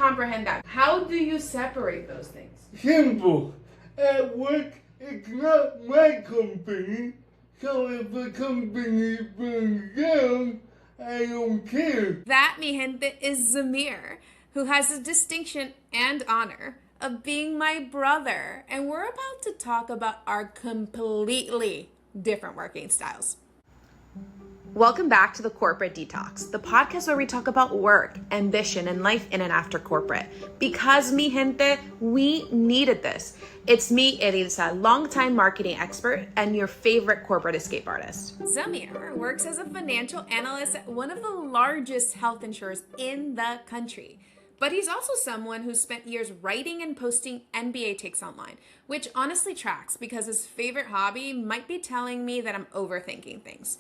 comprehend that. How do you separate those things? Simple. At work, it's not my company, so if the company burns down, I don't care. That, mi gente, is Zamir, who has the distinction and honor of being my brother. And we're about to talk about our completely different working styles. Welcome back to the Corporate Detox, the podcast where we talk about work, ambition, and life in and after corporate. Because, mi gente, we needed this. It's me, Elisa, longtime marketing expert and your favorite corporate escape artist. Zamir works as a financial analyst at one of the largest health insurers in the country. But he's also someone who spent years writing and posting NBA takes online, which honestly tracks because his favorite hobby might be telling me that I'm overthinking things.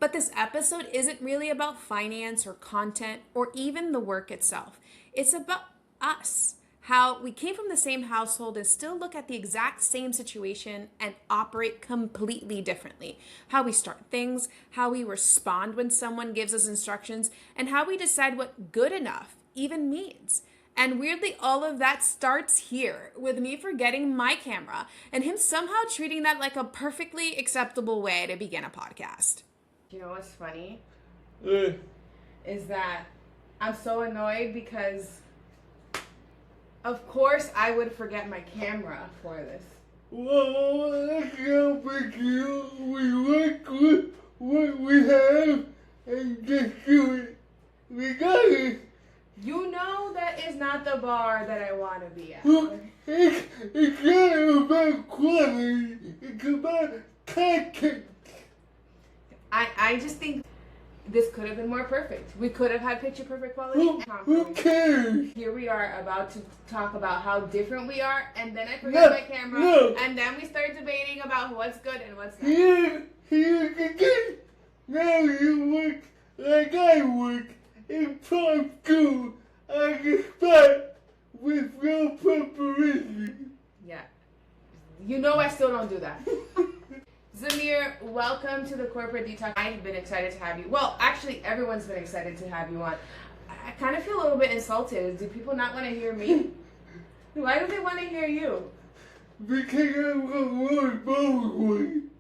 But this episode isn't really about finance or content or even the work itself. It's about us, how we came from the same household and still look at the exact same situation and operate completely differently. How we start things, how we respond when someone gives us instructions, and how we decide what good enough even means. And weirdly, all of that starts here with me forgetting my camera and him somehow treating that like a perfectly acceptable way to begin a podcast. You know what's funny? Is that I'm so annoyed because, of course, I would forget my camera for this. Well, I can't pick you. We work with what we have and just do it. We got it. You know that is not the bar that I want to be at. It's not about quality. It's about content. I just think this could have been more perfect. We could have had picture perfect quality. Who cares? Here we are about to talk about how different we are, and then I forget my camera, and then we start debating about what's good and what's not. Here's the thing. Now you work like I work in prime school on the spot with no preparation. Yeah. You know I still don't do that. Zamir, welcome to the Corporate Detox. I've been excited to have you. Well, actually, everyone's been excited to have you on. I kind of feel a little bit insulted. Do people not want to hear me? Why do they want to hear you? Because I'm a more bold one.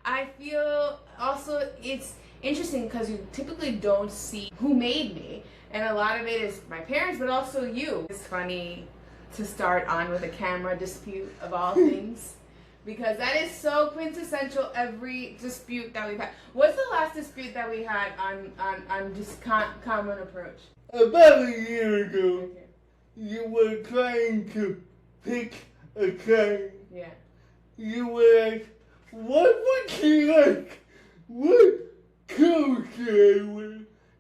I feel also it's interesting because you typically don't see who made me. And a lot of it is my parents, but also you. It's funny to start on with a camera dispute of all things. Because that is so quintessential every dispute that we've had. What's the last dispute that we had on just common approach? About a year ago, you were trying to pick a time. Yeah. You were like, what would you like? What clothes should I wear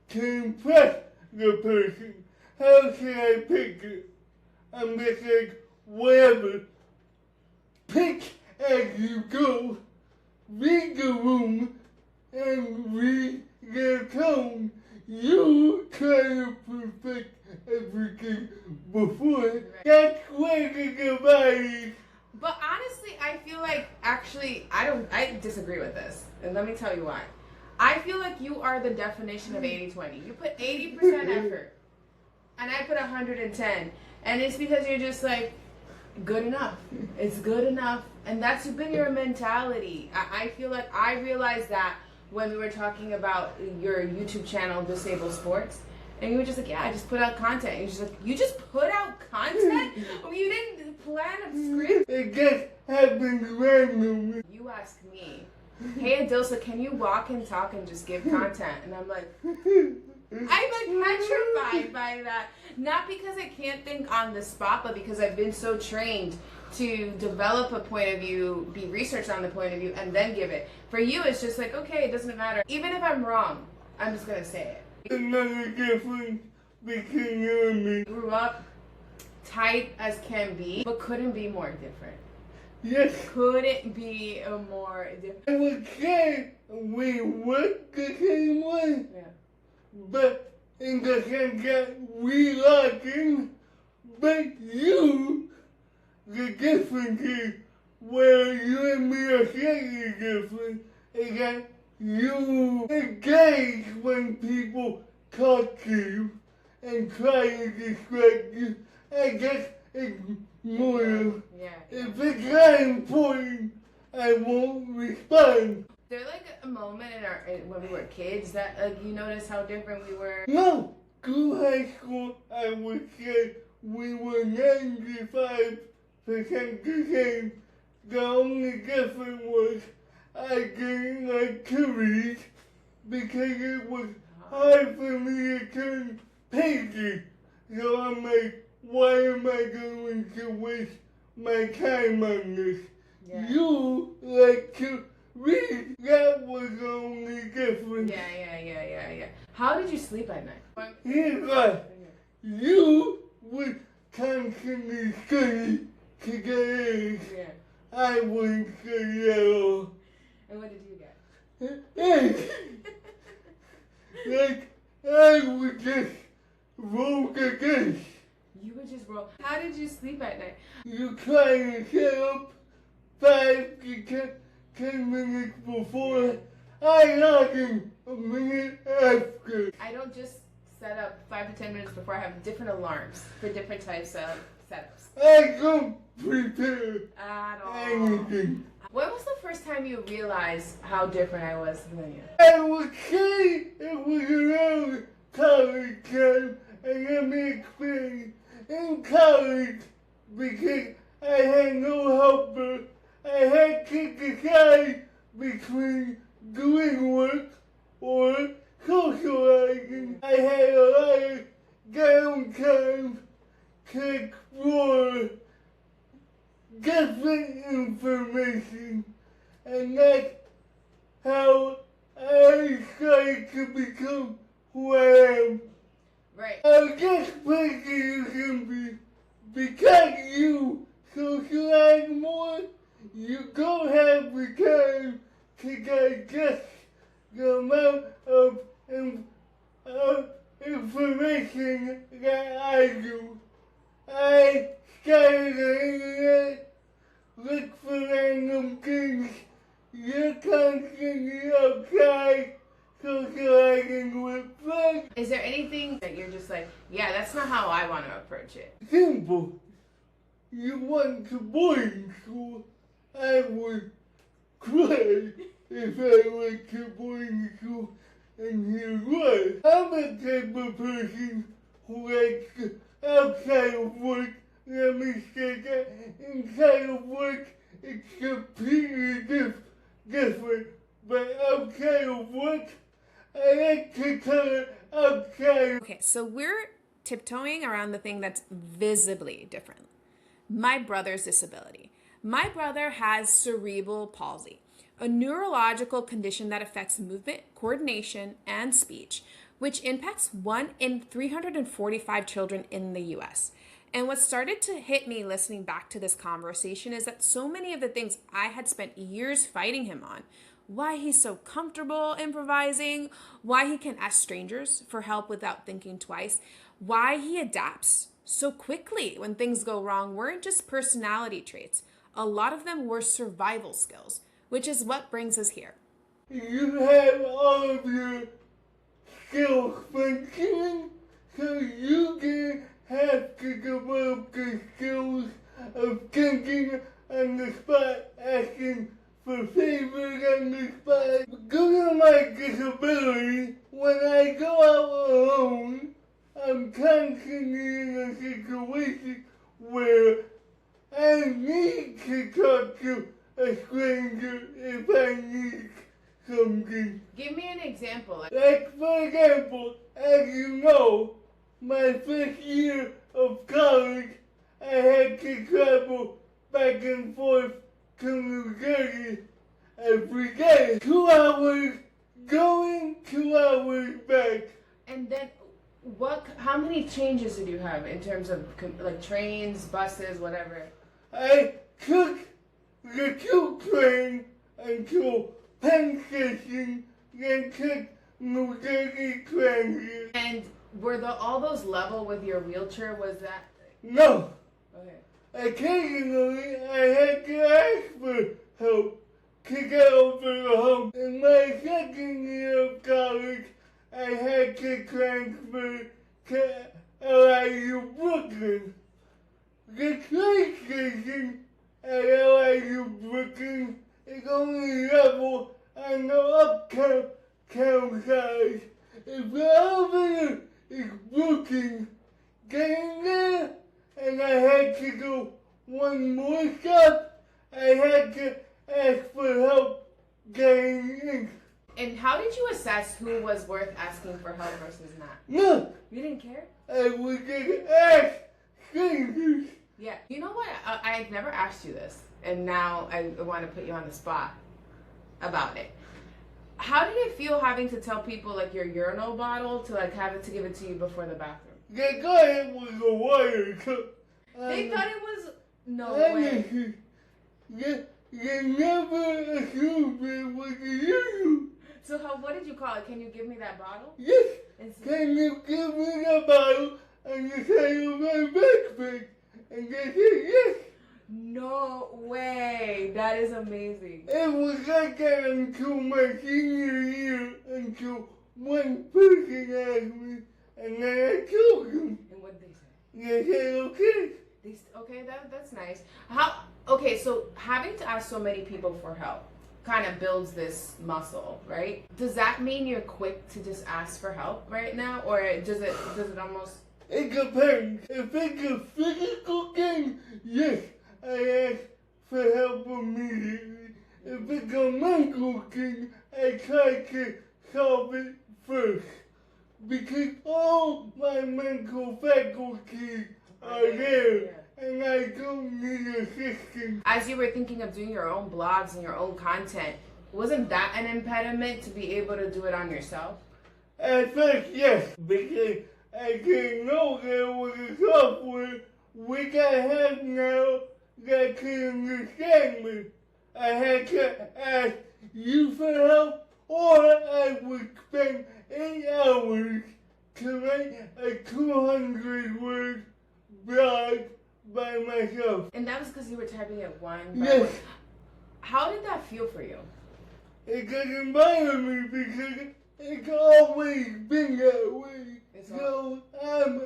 to impress the person? How should I pick it? I'm just like, whatever. Pick as you go, read the room, and read their tone. You try to perfect everything before. That's where the divide is. But honestly, I feel like, actually, I disagree with this. And let me tell you why. I feel like you are the definition of 80-20. You put 80% effort, and I put 110. And it's because you're just like, good enough. It's good enough. And that's been your mentality. I feel like I realized that when we were talking about your YouTube channel, Disabled Sports. And you were just like, yeah, I just put out content. You're just like, you just put out content? You didn't plan a script? It just happened randomly. You ask me, hey Adilsa, can you walk and talk and just give content? And I'm like, I'm like petrified by that. Not because I can't think on the spot, but because I've been so trained to develop a point of view, be researched on the point of view, and then give it. For you, it's just like, okay, it doesn't matter. Even if I'm wrong, I'm just going to say it. Another difference between you and me. Grew up tight as can be, but couldn't be more different. Yes. Couldn't be a more different. I would say we work the same way. Yeah. But in the sense that we like him, but you, the difference is where you and me are slightly different, is that you engage when people talk to you, and try to distract you. I just ignore them. Yeah. If it's not important, I won't respond. There like a moment when we were kids that you noticed how different we were. No, through high school, I would say we were 95% the same. The only difference was I didn't like to read because it was hard for me to turn pages. So I'm like, why am I going to waste my time on this? Yeah. You like to read. That was the only difference. Yeah. How did you sleep at night? Here's what. You would constantly study to get A's. Yeah. I wouldn't study at all. And what did you get? Hey! Like, I would just roll the dice. You would just roll. How did you sleep at night? You try to get up 5 to 10 minutes before. I log in a minute after. I don't just set up 5 to 10 minutes before. I have different alarms for different types of setups. I don't prepare At all. anything. When was the first time you realized how different I was than you? I would say it was around college time, and let me explain. In college, because I had no helper, I had to decide between doing work or socializing. I had a lot of downtime to explore different information, and that's how I started to become who I am. Right. I guess perfectionism because you socialize more, you don't have the time to digest the amount of information that I do. I started the internet, look for random things. You're constantly outside, socializing with friends. Is there anything that you're just like, yeah, that's not how I want to approach it? Simple. You went to boarding school, I would cry if I went to boarding school and here was. I'm the type of person who likes outside of work. Let me say that inside of work it's completely different. But outside of work, I like to color outside. Okay, so we're tiptoeing around the thing that's visibly different. My brother's disability. My brother has cerebral palsy, a neurological condition that affects movement, coordination, and speech, which impacts 1 in 345 children in the US. And what started to hit me listening back to this conversation is that so many of the things I had spent years fighting him on, why he's so comfortable improvising, why he can ask strangers for help without thinking twice, why he adapts so quickly when things go wrong, weren't just personality traits. A lot of them were survival skills, which is what brings us here. You have all of your skills functioning, so you can have to develop the skills of thinking on the spot, asking for favors on the spot. Because of my disability, when I go out alone, I'm constantly in a situation where I need to talk to a stranger if I need something. Give me an example. Like, for example, as you know, my first year of college, I had to travel back and forth to New Jersey every day. 2 hours going, 2 hours back. And then how many changes did you have in terms of like trains, buses, whatever? I took the tube train until Penn Station, then took New Jersey Transit. And were all those level with your wheelchair? Was that? No. Okay. Occasionally, I had to ask for help to get over the hump. In my second year of college, I had to transfer to LIU Brooklyn. The train station at LIU Brooklyn is only level on the uptown side. If the elevator is broken, getting there, and I had to go one more stop, I had to ask for help getting in. And how did you assess who was worth asking for help versus not? No, You didn't care? I was just ask strangers. Yeah. You know what? I've never asked you this, and now I want to put you on the spot about it. How did it feel having to tell people like your urinal bottle to like have it to give it to you before the bathroom? They thought it was a water cup. They thought it was no way. They never assumed it was a urinal. So what did you call it? Can you give me that bottle? Yes. Can you give me the bottle and the side of my backpack? And they said yes. No way. That is amazing. It was like that until my senior year, until one person asked me, and then I told them. And what did they say? They said okay. Okay, that's nice. So having to ask so many people for help kind of builds this muscle, right? Does that mean you're quick to just ask for help right now, or does it almost? It depends. If it's a physical thing, yes, I ask for help immediately. If it's a mental thing, I try to solve it first. Because all my mental faculties are there, and I don't need assistance. As you were thinking of doing your own blogs and your own content, wasn't that an impediment to be able to do it on yourself? At first, yes, because I didn't know there was a software which I have now that can understand me. I had to ask you for help, or I would spend 8 hours to write a 200-word blog by myself. And that was because you were typing it one by Yes. one. How did that feel for you? It doesn't bother me because it's always been that way. So I'm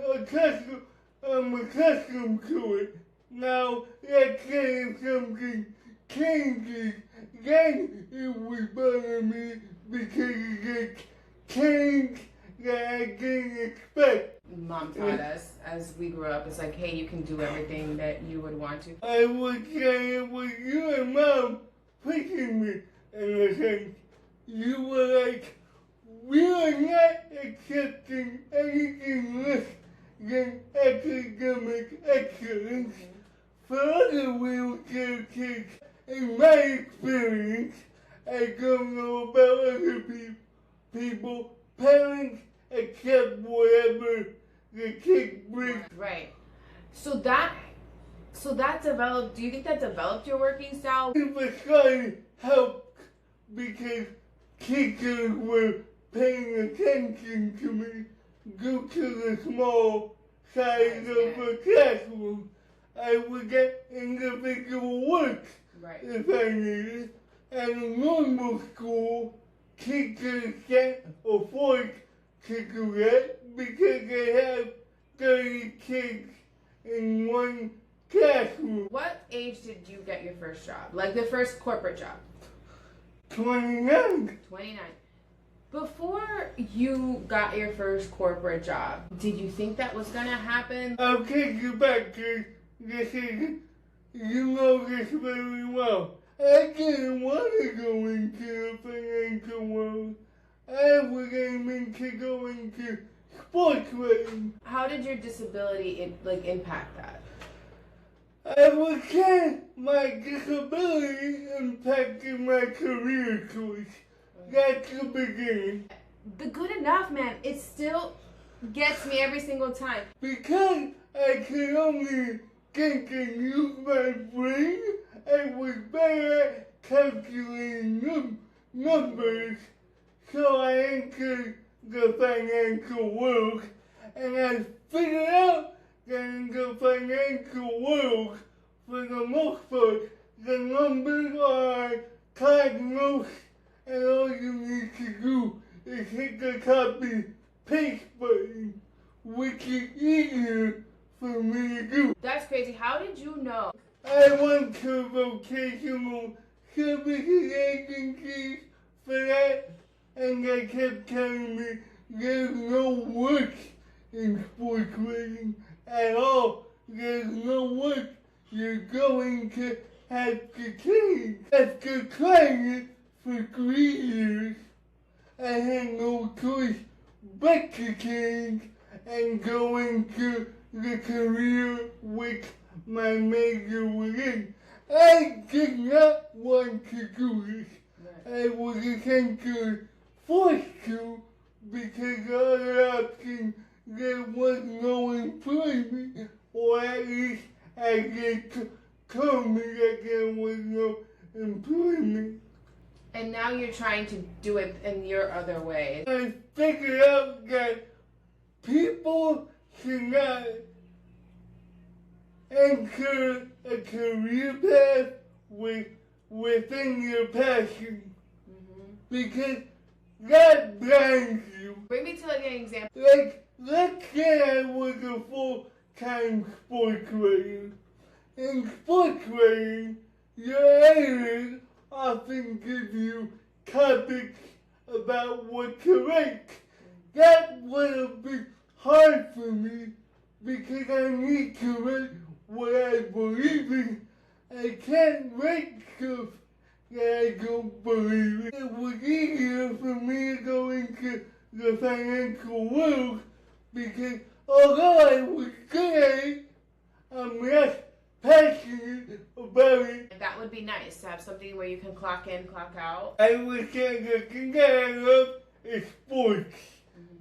accustomed to it. Now, let's say if something changes, then it would bother me because it's change that I didn't expect. Mom taught us as we grew up, it's like, hey, you can do everything that you would want to. I would say it was you and Mom pushing me in a sense. You were like, we are not accepting anything less than academic excellence. For other wheelchair kids, in my experience, I don't know about other people, parents accept whatever the kid brings. Right. So that developed, do you think that developed your working style? FanSided helped because teachers were paying attention to me due to the small size of the classroom. I would get individual work if I needed. At a normal school, teachers can't afford to do that because they have 30 kids in one classroom. What age did you get your first job? Like the first corporate job? 29. 29. Before you got your first corporate job, did you think that was gonna happen? I'll take you back to this is, you know this very well. I didn't want to go into the financial world. I was aiming to go into sports writing. How did your disability impact that? I would say my disability impacted my career choice. That's the beginning. The good enough, man, it still gets me every single time. Because I could only think and use my brain, I was better at calculating numbers. So I entered the financial world, and I figured out that in the financial world, for the most part, the numbers are diagnosed, and all you need to do is hit the copy paste button. which is easier for me to do. That's crazy. How did you know? I went to vocational services agencies for that, and they kept telling me there's no work in sports writing at all. There's no work. You're going to have to change. After trying it for 3 years, I had no choice but to change and go into the career which my major was in. I did not want to do this. I was essentially forced to because the other option there was no employment, or at least I told me that there was no employment. And now you're trying to do it in your other way. I figured out that people should not enter a career path within your passion, because that blinds you. Bring me to like an example. Like, let's say I was a full-time sports writer. In sports writing, your editors often give you topics about what to write. That would have been hard for me because I need to write what I believe in. I can't write stuff that I don't believe in. It was easier for me to go into the financial world because although I was good at it, I'm less passionate about it. That would be nice to have something where you can clock in, clock out. I would say the thing that I love is sports.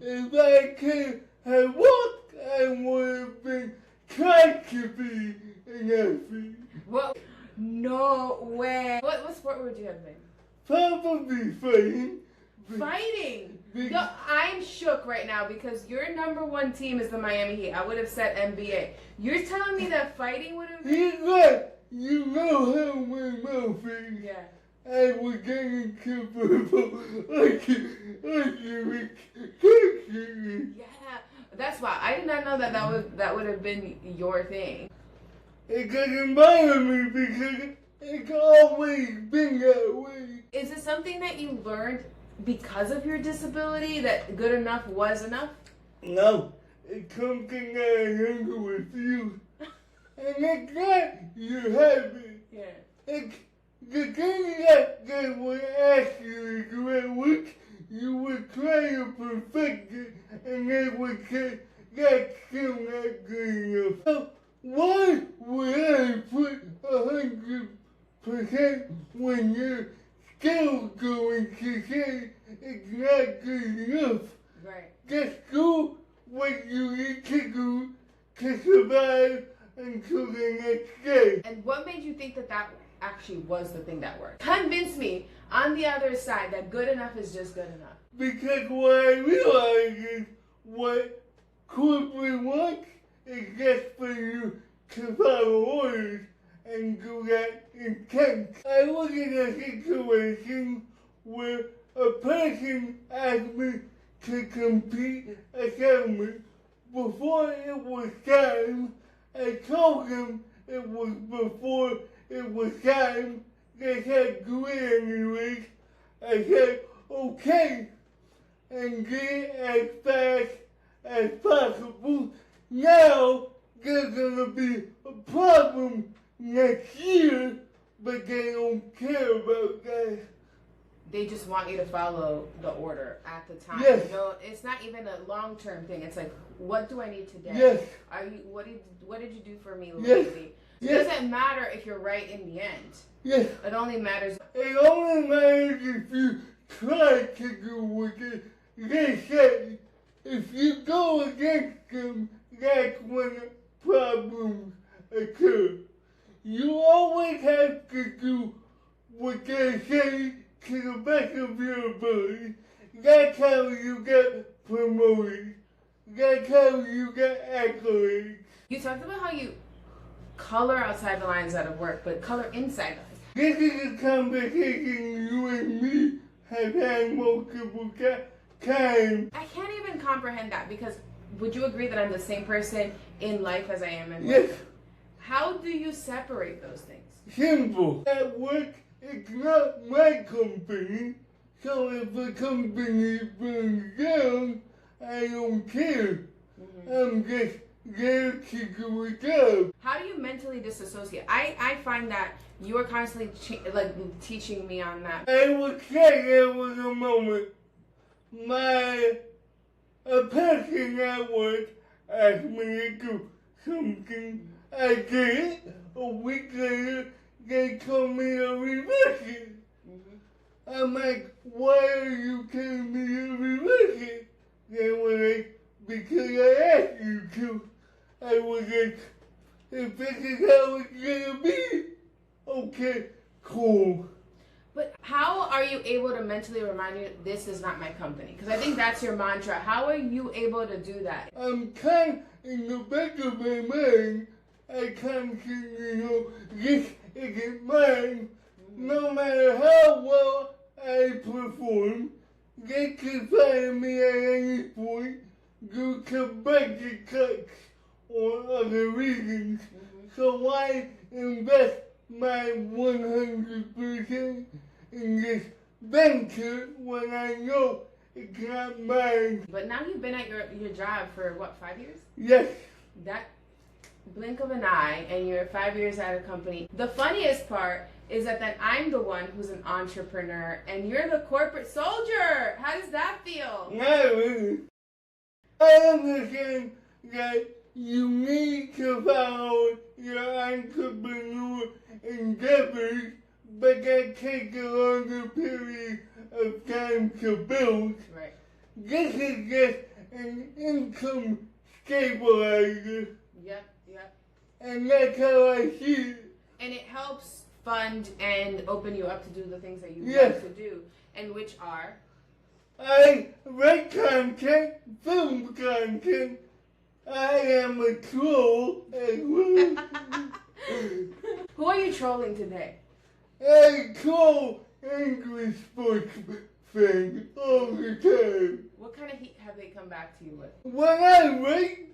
If I could have walked, I would have been trying to be an athlete. Well, no way. What sport would you have been? Probably fighting. Fighting? Yo, I'm shook right now because your number one team is the Miami Heat. I would have said NBA. You're telling me that fighting would have been? He's right. You know how my mouth is. Yeah. I was getting comfortable. Yeah. That's why. I did not know that would have been your thing. It doesn't bother me because it's always been that way. Is it something that you learned because of your disability, that good enough was enough? No. It's something that I learned with you. And it's not your habit. Yeah. It's the thing that they would ask you is which you would try to perfect it, and they would say, that's still not good enough. So why would I put 100% when you're still going to say it's not good enough? Right. Just do what you need to do to survive until the next day. And what made you think that actually was the thing that worked? Convince me on the other side that good enough is just good enough. Because what I realize is what corporate wants is just for you to follow orders and do that intent. I was in a situation where a person asked me to complete a settlement. Before it was time, I told them it was before it was time. They said, do it anyways. I said, okay, and get it as fast as possible. Now, there's gonna be a problem next year, but they don't care about that. They just want you to follow the order at the time. Yes. No, it's not even a long-term thing. It's like, what do I need today? Yes. What did you do for me Yes. lately? Yes. It doesn't matter if you're right in the end. Yes. It only matters. It only matters if you try to do what they say. If you go against them, that's when problems occur. You always have to do what they say to the best of your ability. That's how you get promoted. That's how you get accolades. You talked about how you color outside the lines out of work, but color inside the lines. This is a conversation you and me have had multiple times. I can't even comprehend that because would you agree that I'm the same person in life as I am in Yes. work? How do you separate those things? Simple. At work, it's not my company, so if the company burns down, I don't care. I'm just there to do a job. How do you mentally disassociate? I find that you are constantly teaching me on that. I would say there was a moment a person at work asked me to do something. I did it. A week later, they told me to reverse it. I'm like, why are you telling me to reverse it? They were like, because I asked you to. I was like, if this is how it's gonna be, okay, cool. But how are you able to mentally remind you this is not my company? Because I think that's your mantra. How are you able to do that? I'm kind in the back of my mind, I constantly this isn't mine. No matter how well I perform, they can fire me at any point due to budget cuts or other reasons. So why invest my 100% in this venture when I know it's not mine? But now you've been at your job for what, 5 years? Yes. That blink of an eye and you're 5 years at a company. The funniest part is that I'm the one who's an entrepreneur and you're the corporate soldier. How does that feel? Not really. I understand that you need to follow your entrepreneur endeavors, but that takes a longer period of time to build. Right. This is just an income stabilizer, Yep. and that's how I see it. And it helps fund and open you up to do the things that you Yes. want to do, and which are? I write content, film content. I am a troll as well. Who are you trolling today? I troll English sports fans all the time. What kind of heat have they come back to you with? When I write,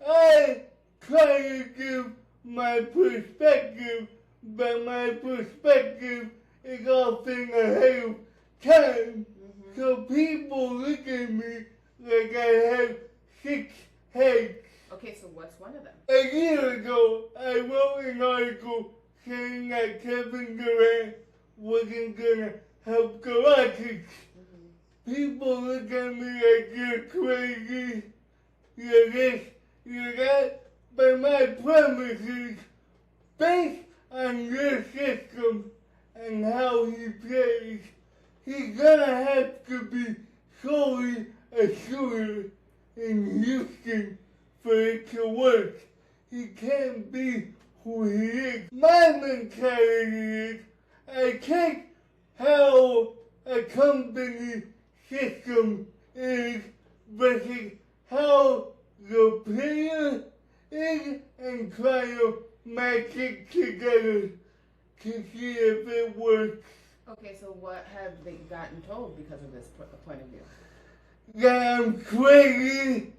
I try to give my perspective, but my perspective is often ahead of time. So people look at me like I have 6 heads. Okay, so what's one of them? A year ago, I wrote an article saying that Kevin Durant wasn't gonna help Galactics. People look at me like you're crazy, you're this, you're that, but my premise is based on your system and how he plays. He's gonna have to be solely a shooter in Houston for it to work. He can't be who he is. My mentality is, I take how a company system is versus how the player is and try to match it together to see if it works. Okay, so what have they gotten told because of this point of view? That I'm crazy.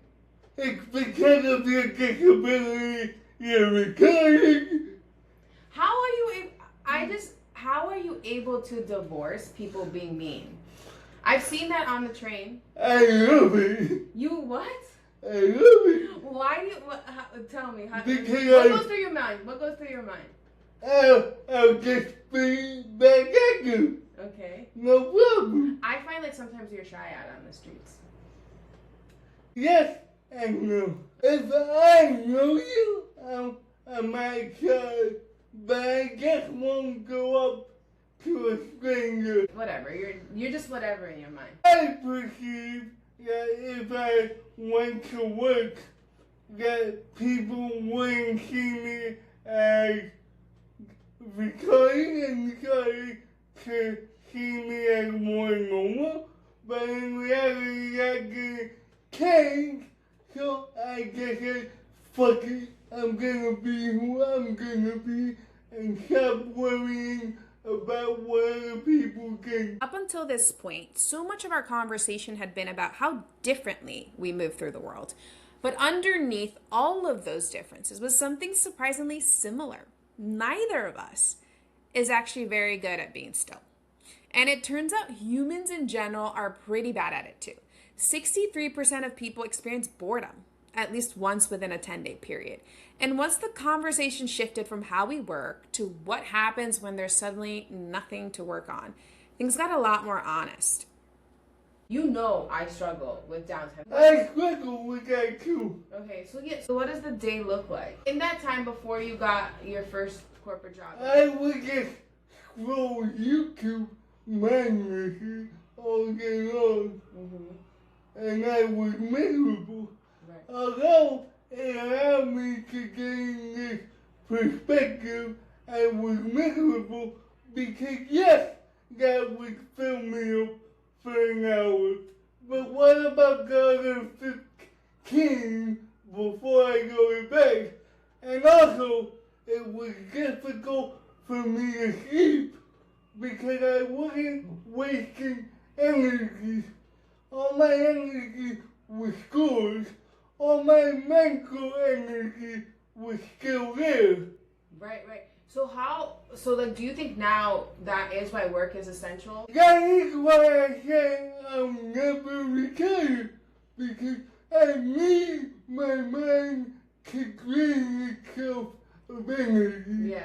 It's because of your disability. You're retarded. How are you able to divorce people being mean? I've seen that on the train. I love it. You what? I love it. Why do you? Tell me. What Because goes through your mind? What goes through your mind? I'll just be back at you. Okay. No problem. I find like sometimes you're shy out on the streets. Yes and no. If I know you, I might try, but I just won't go up to a stranger. Whatever. You're just whatever in your mind. I perceive that if I went to work, that people wouldn't see me as retarded and started to see me as more normal, but in reality that didn't change, so I just said, fuck it, I'm gonna be who I'm gonna be and stop worrying about what other people think. Up until this point, so much of our conversation had been about how differently we move through the world. But underneath all of those differences was something surprisingly similar. Neither of us is actually very good at being still. And it turns out humans in general are pretty bad at it too. 63% of people experience boredom at least once within a 10-day period. And once the conversation shifted from how we work to what happens when there's suddenly nothing to work on, things got a lot more honest. You know I struggle with downtime. I struggle with that too. Okay, so what does the day look like? In that time before you got your first corporate job? I would just scroll YouTube mindlessly all day long. And I was miserable. Right. Although it allowed me to gain this perspective, I was miserable because yes, that would fill me up for an hour. But what about the other 15 before I go to bed? And also, it was difficult for me to sleep because I wasn't wasting energy. All my energy was stored. All my mental energy was still there. Right. So do you think now that is why work is essential? That is why I say I'll never retire, because I need my mind to drain itself of energy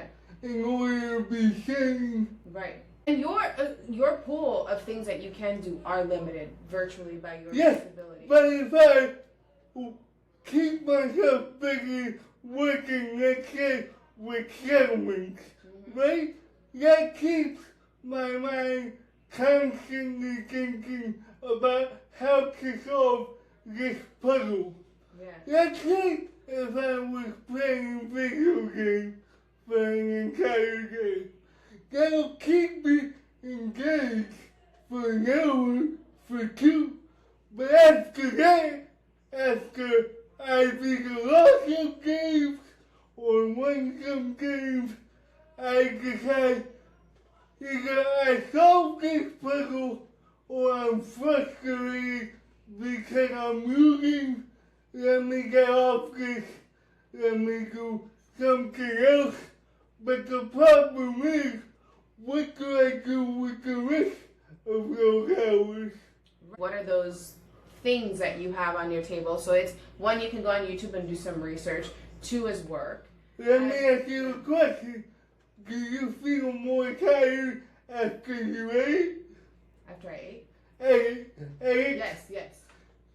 in order to be sane. Right. And your pool of things that you can do are limited virtually by your disability. But if I keep myself busy working, let's say, with settlements, right? That keeps my mind constantly thinking about how to solve this puzzle. Yeah. Let's say if I was playing video games for an entire day. That'll keep me engaged for an hour, for two. But after that, after I beat a lot of games or won some games, I decide either I solve this puzzle or I'm frustrated because I'm losing. Let me get off this. Let me do something else. But the problem is, what do I do with the rest of those hours? What are those things that you have on your table? So it's one, you can go on YouTube and do some research. Two is work. Let me ask you a question. Do you feel more tired after you ate? After I ate? Ate? Yes. That's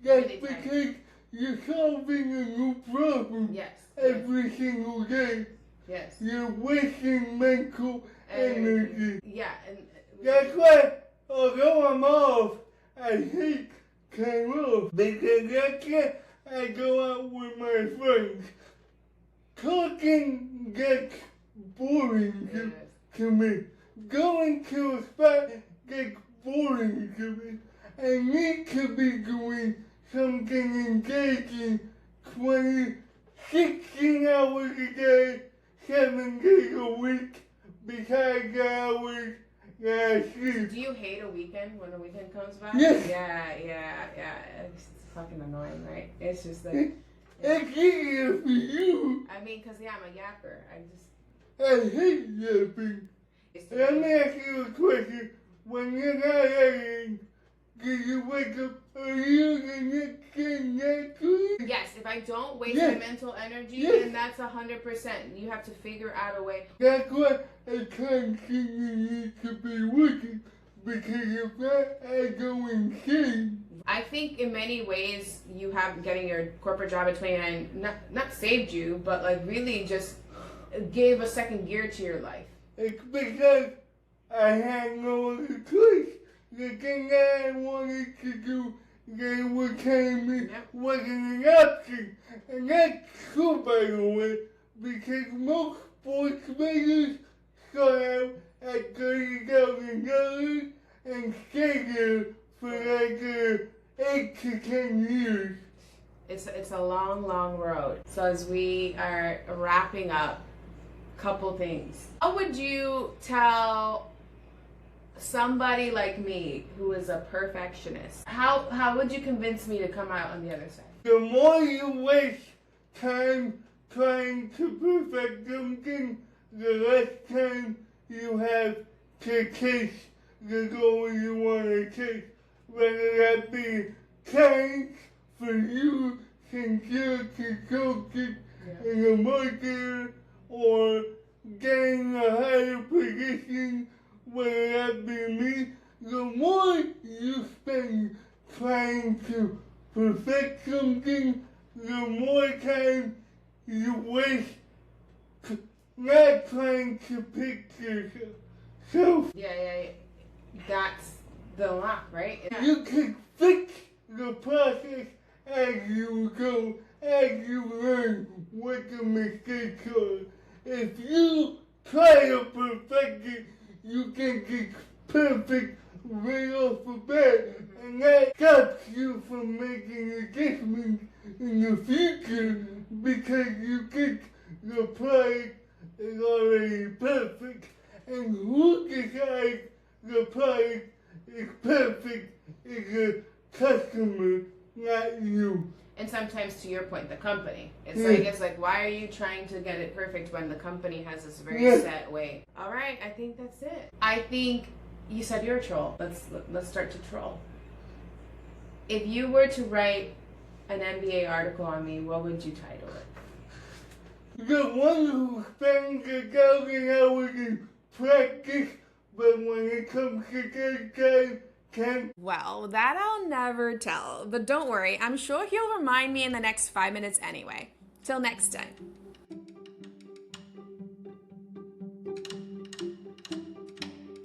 Really because tired. you're solving a new problem every single day. Yes. You're wasting mental energy. Yeah, and That's why, although I'm off, I hate time off. Because that's why I go out with my friends. Talking gets boring to me. Going to a spot gets boring to me. I need to be doing something engaging 20, 16 hours a day, 7 days a week, besides the hours that I sleep. do you hate a weekend when a weekend comes back? Yes. Yeah. It's fucking annoying, right? It's just like... It's easier for you. I mean, because, I'm a yapper. I hate yapping. Let me ask you a question. When you're not editing, do you wake up earlier the next day naturally? Yes, if I don't waste my mental energy, then that's 100%. You have to figure out a way. That's why I constantly need to be working, because if not, I go insane. I think in many ways you have getting your corporate job at 29 not saved you, but like really just gave a second gear to your life. It's because I had no other choice. The thing that I wanted to do, they were telling me wasn't an option. And that's true, by the way, because most sports players start out at $30,000 and stay there for like 8 to 10 years. It's a long road. So as we are wrapping up, couple things. How would you tell somebody like me who is a perfectionist, how would you convince me to come out on the other side? The more you waste time trying to perfect something, the less time you have to chase the goal you want to chase. Whether that be change for you since you're consultant in the market, or getting a higher position, whether that be me. The more you spend trying to perfect something, the more time you waste not trying to pick yourself. So Yeah. That's the lock, right? Yeah. you can fix the process as you go, as you learn what the mistakes are. If you try to perfect it, you can get perfect right off the bat, and that stops you from making adjustments in the future because you think the product is already perfect. And who decides the product is perfect is the customer, not you. And sometimes, to your point, the company. Yeah. It's like, why are you trying to get it perfect when the company has this very set way? All right, I think that's it. I think you said you're a troll. Let's start to troll. If you were to write an MBA article on me, what would you title it? The one who spends 1,000 hours in practice, but when it comes to that time, can't. Well, that I'll never tell. But don't worry, I'm sure he'll remind me in the next 5 minutes anyway. Till next time.